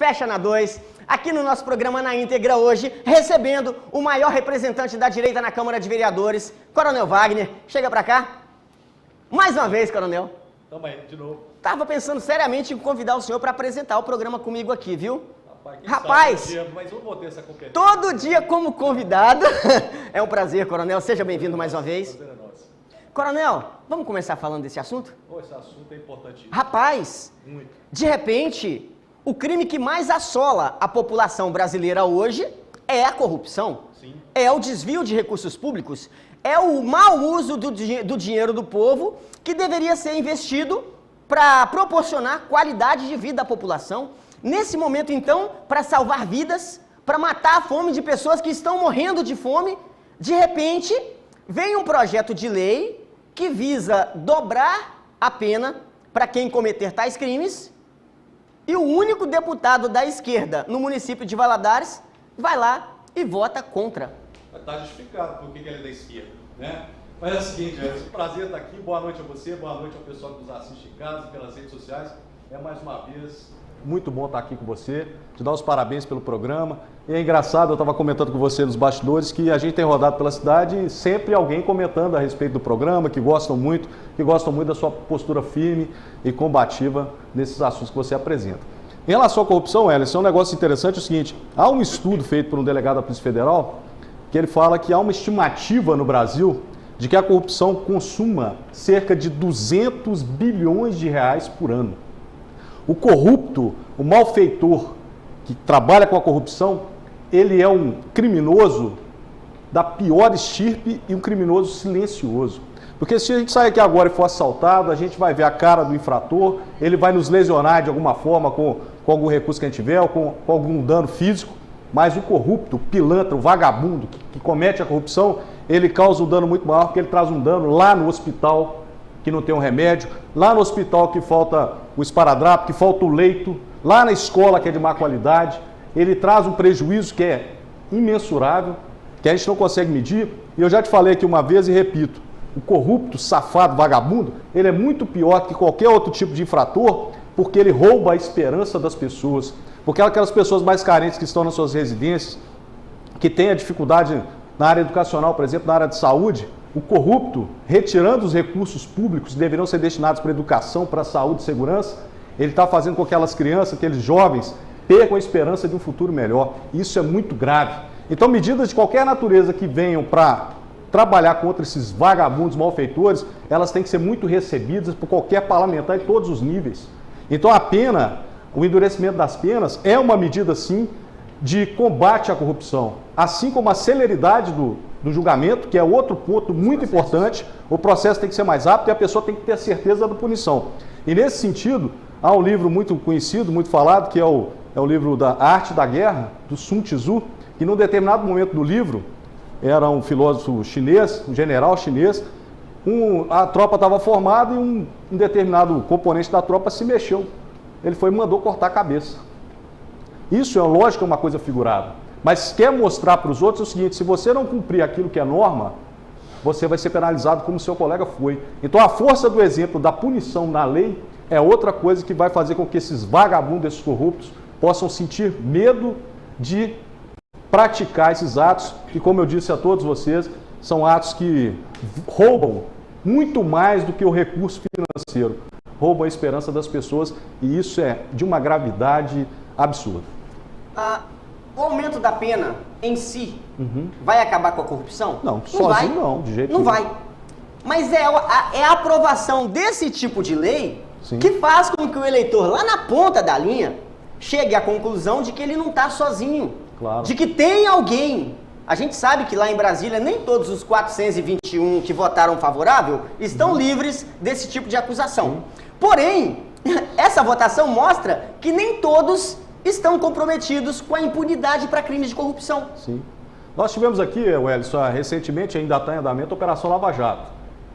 Flecha na 2, aqui no nosso programa Na Íntegra hoje, recebendo o maior representante da direita na Câmara de Vereadores, Coronel Wagner. Chega pra cá. Mais uma vez, Coronel. Tamo aí, de novo. Tava pensando seriamente em convidar o senhor para apresentar o programa comigo aqui, viu? Rapaz, sabe, mas eu vou ter essa competência. Todo dia como convidado. É um prazer, Coronel. Seja bem-vindo mais uma vez. Prazer é nosso. Coronel, vamos começar falando desse assunto? Esse assunto é importante. Rapaz, Muito. de repente, o crime que mais assola a população brasileira hoje é a corrupção. Sim. É o desvio de recursos públicos, é o mau uso do dinheiro do povo que deveria ser investido para proporcionar qualidade de vida à população. Nesse momento, então, para salvar vidas, para matar a fome de pessoas que estão morrendo de fome, de repente, vem um projeto de lei que visa dobrar a pena para quem cometer tais crimes, e o único deputado da esquerda no município de Valadares vai lá e vota contra. Está justificado por que ele é da esquerda, né? Mas é o seguinte, é um prazer estar aqui. Boa noite a você, boa noite ao pessoal que nos assiste em casa, pelas redes sociais. É mais uma vez muito bom estar aqui com você, te dar os parabéns pelo programa. E é engraçado, eu estava comentando com você nos bastidores que a gente tem rodado pela cidade e sempre alguém comentando a respeito do programa, que gostam muito da sua postura firme e combativa nesses assuntos que você apresenta. Em relação à corrupção, Ellison, é um negócio interessante, é o seguinte, há um estudo feito por um delegado da Polícia Federal que ele fala que há uma estimativa no Brasil de que a corrupção consuma cerca de 200 bilhões de reais por ano. O corrupto, o malfeitor que trabalha com a corrupção, ele é um criminoso da pior estirpe e um criminoso silencioso. Porque se a gente sair aqui agora e for assaltado, a gente vai ver a cara do infrator, ele vai nos lesionar de alguma forma com algum recurso que a gente tiver, ou com algum dano físico, mas o corrupto, o pilantra, o vagabundo que comete a corrupção, ele causa um dano muito maior, porque ele traz um dano lá no hospital, que não tem um remédio, lá no hospital que falta o esparadrapo, que falta o leito, lá na escola que é de má qualidade, ele traz um prejuízo que é imensurável, que a gente não consegue medir, e eu já te falei aqui uma vez e repito, o corrupto, safado, vagabundo, ele é muito pior que qualquer outro tipo de infrator, porque ele rouba a esperança das pessoas, porque aquelas pessoas mais carentes que estão nas suas residências, que têm a dificuldade na área educacional, por exemplo, na área de saúde, o corrupto, retirando os recursos públicos que deveriam ser destinados para educação, para saúde e segurança, ele está fazendo com que aquelas crianças, aqueles jovens, percam a esperança de um futuro melhor. Isso é muito grave. Então, medidas de qualquer natureza que venham para trabalhar contra esses vagabundos malfeitores, elas têm que ser muito recebidas por qualquer parlamentar em todos os níveis. Então, a pena, o endurecimento das penas é uma medida, sim, de combate à corrupção, assim como a celeridade do julgamento, que é outro ponto muito importante. O processo tem que ser mais rápido e a pessoa tem que ter certeza da punição. E nesse sentido, há um livro muito conhecido, muito falado, que é o livro da Arte da Guerra, do Sun Tzu, que num determinado momento do livro, era um filósofo chinês, um general chinês, a tropa estava formada e um determinado componente da tropa se mexeu. Ele foi e mandou cortar a cabeça. Isso, é lógico, é uma coisa figurada. Mas quer mostrar para os outros o seguinte, se você não cumprir aquilo que é norma, você vai ser penalizado como seu colega foi. Então a força do exemplo da punição na lei é outra coisa que vai fazer com que esses vagabundos, esses corruptos, possam sentir medo de praticar esses atos, que, como eu disse a todos vocês, são atos que roubam muito mais do que o recurso financeiro, roubam a esperança das pessoas, e isso é de uma gravidade absurda. O aumento da pena em si vai acabar com a corrupção? Não, sozinho não, de jeito nenhum. Não vai. Mas é a aprovação desse tipo de lei Sim. que faz com que o eleitor lá na ponta da linha chegue à conclusão de que ele não está sozinho. Claro. De que tem alguém. A gente sabe que lá em Brasília nem todos os 421 que votaram favorável estão livres desse tipo de acusação. Sim. Porém, essa votação mostra que nem todos estão comprometidos com a impunidade para crimes de corrupção. Sim. Nós tivemos aqui, Wellington, recentemente, ainda está em andamento, a Operação Lava Jato,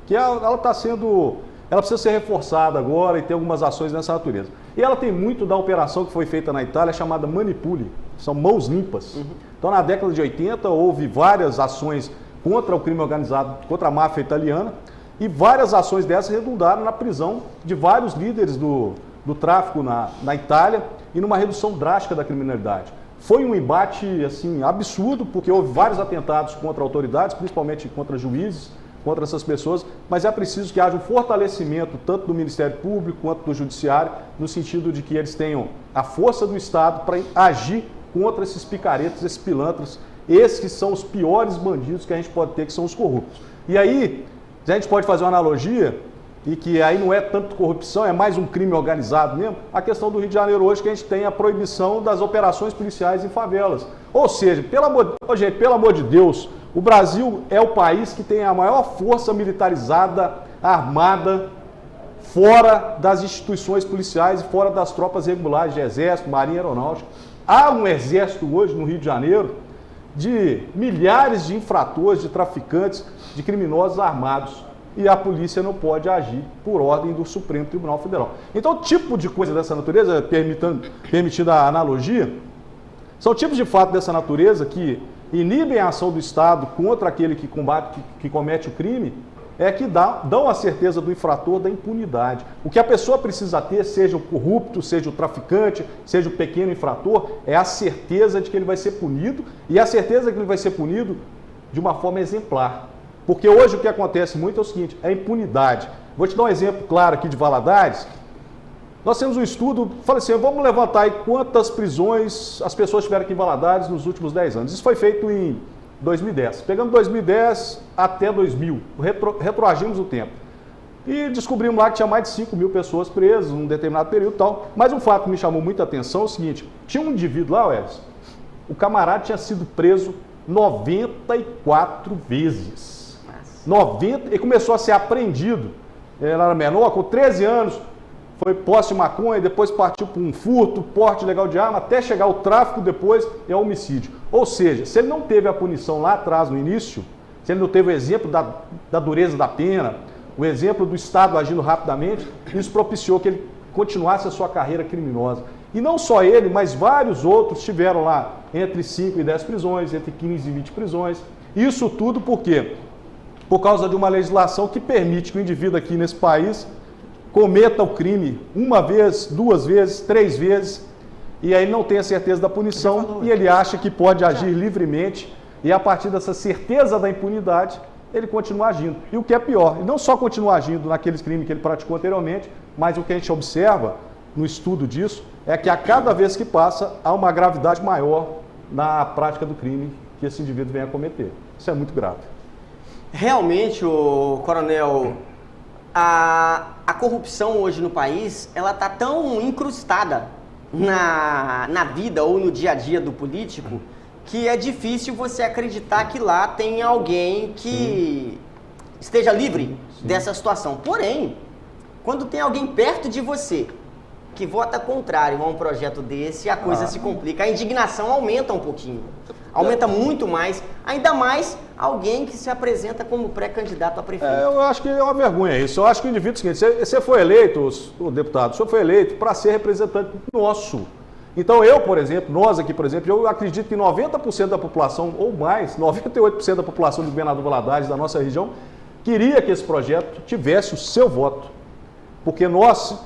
que ela está sendo, ela precisa ser reforçada agora e ter algumas ações nessa natureza. E ela tem muito da operação que foi feita na Itália, chamada Manipule, são mãos limpas. Então, na década de 80, houve várias ações contra o crime organizado, contra a máfia italiana, e várias ações dessas redundaram na prisão de vários líderes do tráfico na Itália, e numa redução drástica da criminalidade. Foi um embate assim, absurdo, porque houve vários atentados contra autoridades, principalmente contra juízes, contra essas pessoas, mas é preciso que haja um fortalecimento tanto do Ministério Público quanto do Judiciário, no sentido de que eles tenham a força do Estado para agir contra esses picaretas, esses pilantras, esses que são os piores bandidos que a gente pode ter, que são os corruptos. E aí, a gente pode fazer uma analogia, e que aí não é tanto corrupção, é mais um crime organizado mesmo, a questão do Rio de Janeiro hoje, que a gente tem a proibição das operações policiais em favelas. Ou seja, pelo amor de Deus, o Brasil é o país que tem a maior força militarizada, armada, fora das instituições policiais e fora das tropas regulares de Exército, Marinha e Aeronáutica. Há um exército hoje no Rio de Janeiro de milhares de infratores, de traficantes, de criminosos armados. E a polícia não pode agir por ordem do Supremo Tribunal Federal. Então, tipo de coisa dessa natureza, permitindo a analogia, são tipos de fato dessa natureza que inibem a ação do Estado contra aquele que comete o crime, que dão a certeza do infrator da impunidade. O que a pessoa precisa ter, seja o corrupto, seja o traficante, seja o pequeno infrator, é a certeza de que ele vai ser punido, e a certeza de que ele vai ser punido de uma forma exemplar. Porque hoje o que acontece muito é o seguinte, é a impunidade. Vou te dar um exemplo claro aqui de Valadares. Nós temos um estudo, falei assim, vamos levantar aí quantas prisões as pessoas tiveram aqui em Valadares nos últimos 10 anos. Isso foi feito em 2010. Pegamos 2010 até 2000, retroagimos o tempo. E descobrimos lá que tinha mais de 5 mil pessoas presas num determinado período e tal. Mas um fato que me chamou muita atenção é o seguinte, tinha um indivíduo lá, Welles, o camarada tinha sido preso 94 vezes. 90, ele começou a ser apreendido, ele era menor, com 13 anos, foi posse de maconha, depois partiu para um furto, porte ilegal de arma, até chegar ao tráfico, depois é homicídio. Ou seja, se ele não teve a punição lá atrás, no início, se ele não teve o exemplo da dureza da pena, o exemplo do Estado agindo rapidamente, isso propiciou que ele continuasse a sua carreira criminosa. E não só ele, mas vários outros tiveram lá entre 5 e 10 prisões, entre 15 e 20 prisões. Isso tudo por quê? Por causa de uma legislação que permite que o indivíduo aqui nesse país cometa o crime uma vez, 2 vezes, 3 vezes, e aí não tem a certeza da punição e ele acha que pode agir livremente, e a partir dessa certeza da impunidade, ele continua agindo. E o que é pior, ele não só continua agindo naqueles crimes que ele praticou anteriormente, mas o que a gente observa no estudo disso é que a cada vez que passa, há uma gravidade maior na prática do crime que esse indivíduo vem a cometer. Isso é muito grave. Realmente, coronel, a corrupção hoje no país, ela está tão incrustada na vida ou no dia a dia do político, que é difícil você acreditar que lá tem alguém que esteja livre dessa situação. Porém, quando tem alguém perto de você que vota contrário a um projeto desse, a coisa se complica, a indignação aumenta um pouquinho. Aumenta muito mais, ainda mais alguém que se apresenta como pré-candidato a prefeito. Eu acho que é uma vergonha isso. Eu acho que o indivíduo é o seguinte, você foi eleito, o deputado, o senhor foi eleito para ser representante nosso. Então eu, por exemplo, nós aqui, por exemplo, eu acredito que 90% da população, ou mais, 98% da população do governador Valadares, da nossa região, queria que esse projeto tivesse o seu voto. Porque nós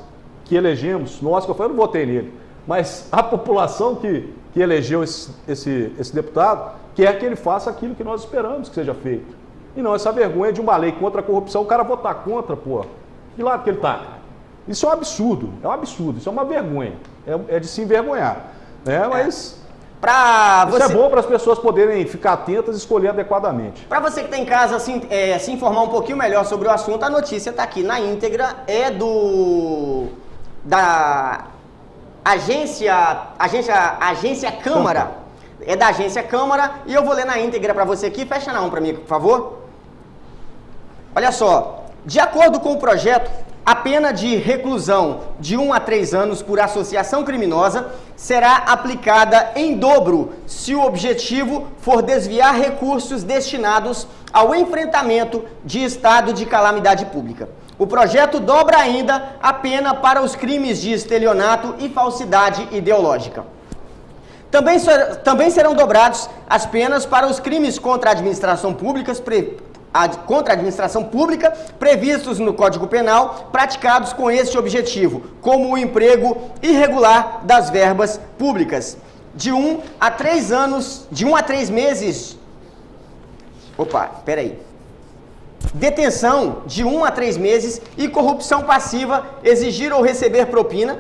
que elegemos, eu não votei nele, mas a população que elegeu esse deputado quer que ele faça aquilo que nós esperamos que seja feito. E não essa vergonha de uma lei contra a corrupção, o cara votar contra, pô. Que lado que ele está? Isso é um absurdo, isso é uma vergonha, é de se envergonhar. Mas isso é bom para as pessoas poderem ficar atentas e escolher adequadamente. Para você que está em casa se informar um pouquinho melhor sobre o assunto, a notícia está aqui na íntegra, é da Agência Câmara, é da Agência Câmara, e eu vou ler na íntegra para você aqui. Fecha na 1 para mim, por favor. Olha só, de acordo com o projeto, a pena de reclusão de 1 a 3 anos por associação criminosa será aplicada em dobro se o objetivo for desviar recursos destinados ao enfrentamento de estado de calamidade pública. O projeto dobra ainda a pena para os crimes de estelionato e falsidade ideológica. Também serão dobrados as penas para os crimes contra a administração pública contra a administração pública previstos no Código Penal praticados com este objetivo, como o emprego irregular das verbas públicas. De 1 a 3 meses... Detenção de 1 a 3 meses e corrupção passiva, exigir ou receber propina,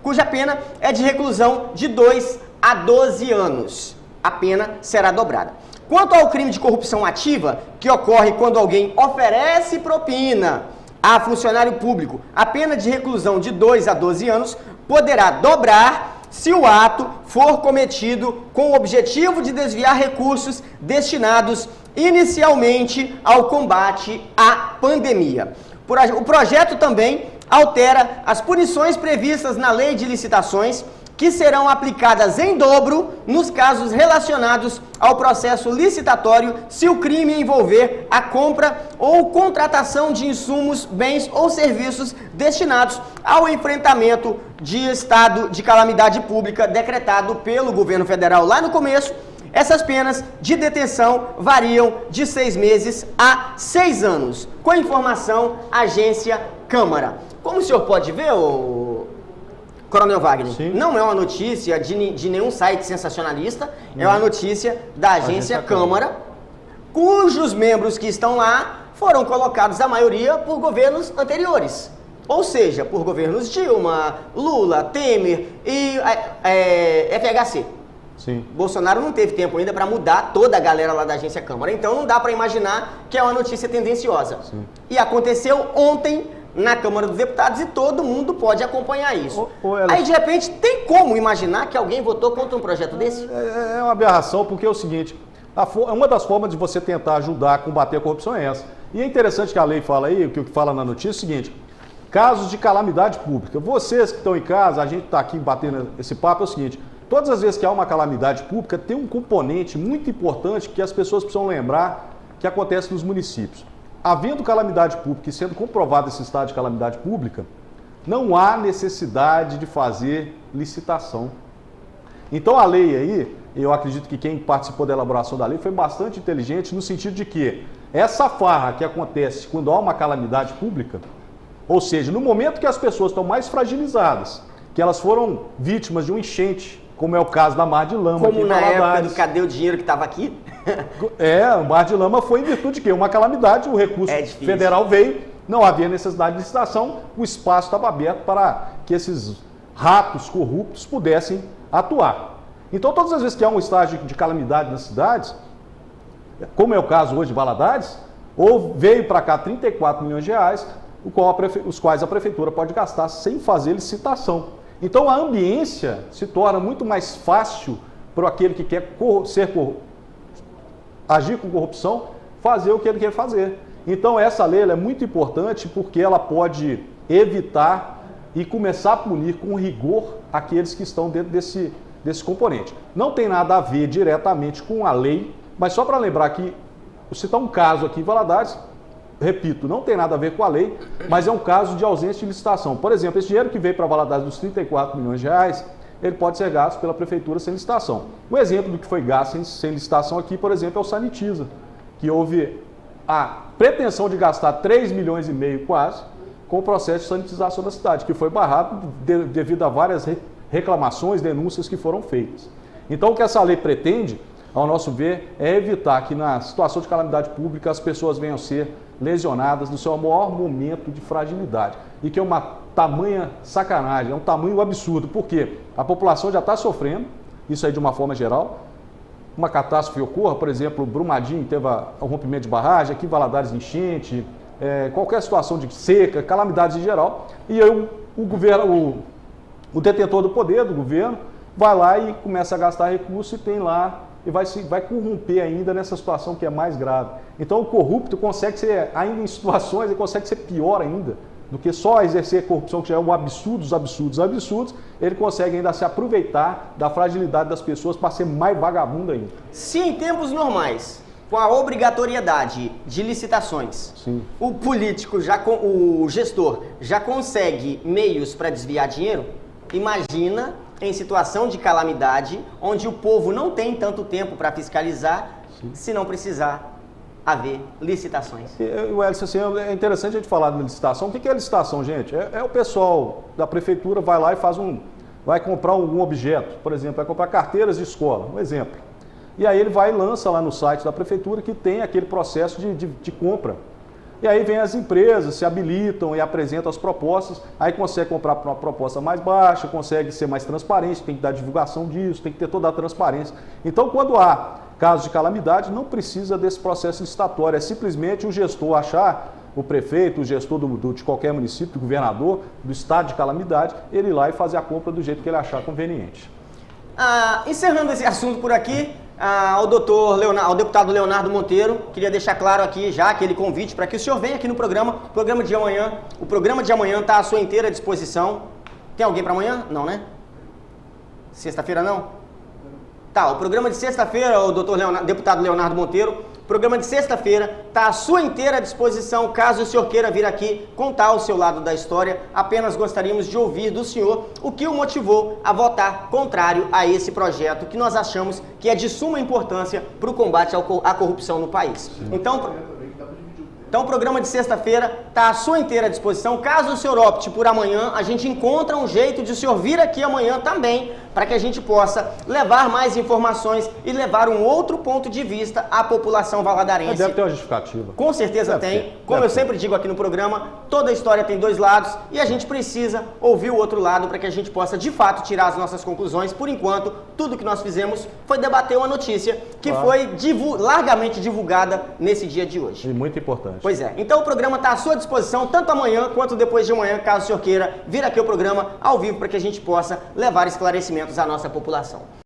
cuja pena é de reclusão de 2 a 12 anos. A pena será dobrada. Quanto ao crime de corrupção ativa, que ocorre quando alguém oferece propina a funcionário público, a pena de reclusão de 2 a 12 anos poderá dobrar se o ato for cometido com o objetivo de desviar recursos destinados inicialmente ao combate à pandemia. O projeto também altera as punições previstas na Lei de Licitações, que serão aplicadas em dobro nos casos relacionados ao processo licitatório se o crime envolver a compra ou contratação de insumos, bens ou serviços destinados ao enfrentamento de estado de calamidade pública decretado pelo governo federal lá no começo. Essas penas de detenção variam de 6 meses a 6 anos. Com informação, Agência Câmara. Como o senhor pode ver, Coronel Wagner, sim, não é uma notícia de nenhum site sensacionalista, é uma notícia da Agência Câmara, cujos membros que estão lá foram colocados, a maioria, por governos anteriores. Ou seja, por governos Dilma, Lula, Temer e FHC. Sim. Bolsonaro não teve tempo ainda para mudar toda a galera lá da Agência Câmara, então não dá para imaginar que é uma notícia tendenciosa. Sim. E aconteceu ontem na Câmara dos Deputados e todo mundo pode acompanhar isso. Aí, de repente, tem como imaginar que alguém votou contra um projeto desse? É uma aberração, porque é o seguinte, uma das formas de você tentar ajudar a combater a corrupção é essa. E é interessante que a lei fala aí, o que fala na notícia é o seguinte, casos de calamidade pública. Vocês que estão em casa, a gente está aqui batendo esse papo, é o seguinte, todas as vezes que há uma calamidade pública, tem um componente muito importante que as pessoas precisam lembrar que acontece nos municípios. Havendo calamidade pública e sendo comprovado esse estado de calamidade pública, não há necessidade de fazer licitação. Então a lei aí, eu acredito que quem participou da elaboração da lei foi bastante inteligente no sentido de que essa farra que acontece quando há uma calamidade pública, ou seja, no momento que as pessoas estão mais fragilizadas, que elas foram vítimas de um enchente, como é o caso da Mar de Lama. Como na época do Cadê o Dinheiro que estava aqui? O Mar de Lama foi em virtude de quê? Uma calamidade, o recurso federal veio, não havia necessidade de licitação, o espaço estava aberto para que esses ratos corruptos pudessem atuar. Então, todas as vezes que há um estágio de calamidade nas cidades, como é o caso hoje de Valadares, veio para cá 34 milhões de reais, os quais a prefeitura pode gastar sem fazer licitação. Então a ambiência se torna muito mais fácil para aquele que quer agir com corrupção, fazer o que ele quer fazer. Então essa lei é muito importante porque ela pode evitar e começar a punir com rigor aqueles que estão dentro desse componente. Não tem nada a ver diretamente com a lei, mas só para lembrar que, vou citar um caso aqui em Valadares, repito, não tem nada a ver com a lei, mas é um caso de ausência de licitação. Por exemplo, esse dinheiro que veio para Valadares dos 34 milhões de reais, ele pode ser gasto pela prefeitura sem licitação. Um exemplo do que foi gasto sem licitação aqui, por exemplo, é o Sanitiza, que houve a pretensão de gastar 3 milhões e meio quase com o processo de sanitização da cidade, que foi barrado devido a várias reclamações, denúncias que foram feitas. Então, o que essa lei pretende, ao nosso ver, é evitar que na situação de calamidade pública as pessoas venham a ser lesionadas no seu maior momento de fragilidade. E que é uma tamanha sacanagem, é um tamanho absurdo, porque a população já está sofrendo, isso aí de uma forma geral. Uma catástrofe ocorra, por exemplo, Brumadinho teve um rompimento de barragem, aqui Valadares enchente, qualquer situação de seca, calamidades em geral, e aí o detentor do poder, do governo, vai lá e começa a gastar recurso e tem lá e vai corromper ainda nessa situação que é mais grave. Então o corrupto consegue ser, ainda em situações, ele consegue ser pior ainda do que só exercer corrupção, que já é um absurdo, absurdos, ele consegue ainda se aproveitar da fragilidade das pessoas para ser mais vagabundo ainda. Se em tempos normais, com a obrigatoriedade de licitações, sim, o político, o gestor, já consegue meios para desviar dinheiro, imagina em situação de calamidade, onde o povo não tem tanto tempo para fiscalizar, sim, se não precisar haver licitações. Wellington, assim, é interessante a gente falar de licitação. O que é licitação, gente? É o pessoal da prefeitura vai lá e vai comprar algum objeto, por exemplo, vai comprar carteiras de escola, um exemplo. E aí ele vai e lança lá no site da prefeitura que tem aquele processo de compra. E aí vem as empresas, se habilitam e apresentam as propostas, aí consegue comprar por uma proposta mais baixa, consegue ser mais transparente, tem que dar divulgação disso, tem que ter toda a transparência. Então, quando há casos de calamidade, não precisa desse processo licitatório, é simplesmente o gestor achar, o prefeito, o gestor de qualquer município, o governador, do estado de calamidade, ele ir lá e fazer a compra do jeito que ele achar conveniente. Encerrando esse assunto por aqui, ao deputado Leonardo Monteiro, queria deixar claro aqui já aquele convite para que o senhor venha aqui no programa, o programa de amanhã está à sua inteira disposição. Tem alguém para amanhã? Não, né? Sexta-feira não? Tá, o programa de sexta-feira, o deputado Leonardo Monteiro, o programa de sexta-feira está à sua inteira disposição, caso o senhor queira vir aqui contar o seu lado da história. Apenas gostaríamos de ouvir do senhor o que o motivou a votar contrário a esse projeto, que nós achamos que é de suma importância para o combate à corrupção no país. Então, o programa de sexta-feira está à sua inteira disposição. Caso o senhor opte por amanhã, a gente encontra um jeito de o senhor vir aqui amanhã também, para que a gente possa levar mais informações e levar um outro ponto de vista à população valadarense. Deve ter uma justificativa. Com certeza tem. Como eu sempre digo aqui no programa, toda história tem dois lados e a gente precisa ouvir o outro lado para que a gente possa, de fato, tirar as nossas conclusões. Por enquanto, tudo que nós fizemos foi debater uma notícia que foi largamente divulgada nesse dia de hoje. E muito importante. Pois é. Então o programa está à sua disposição, tanto amanhã quanto depois de amanhã, caso o senhor queira vir aqui ao programa ao vivo para que a gente possa levar esclarecimentos à nossa população.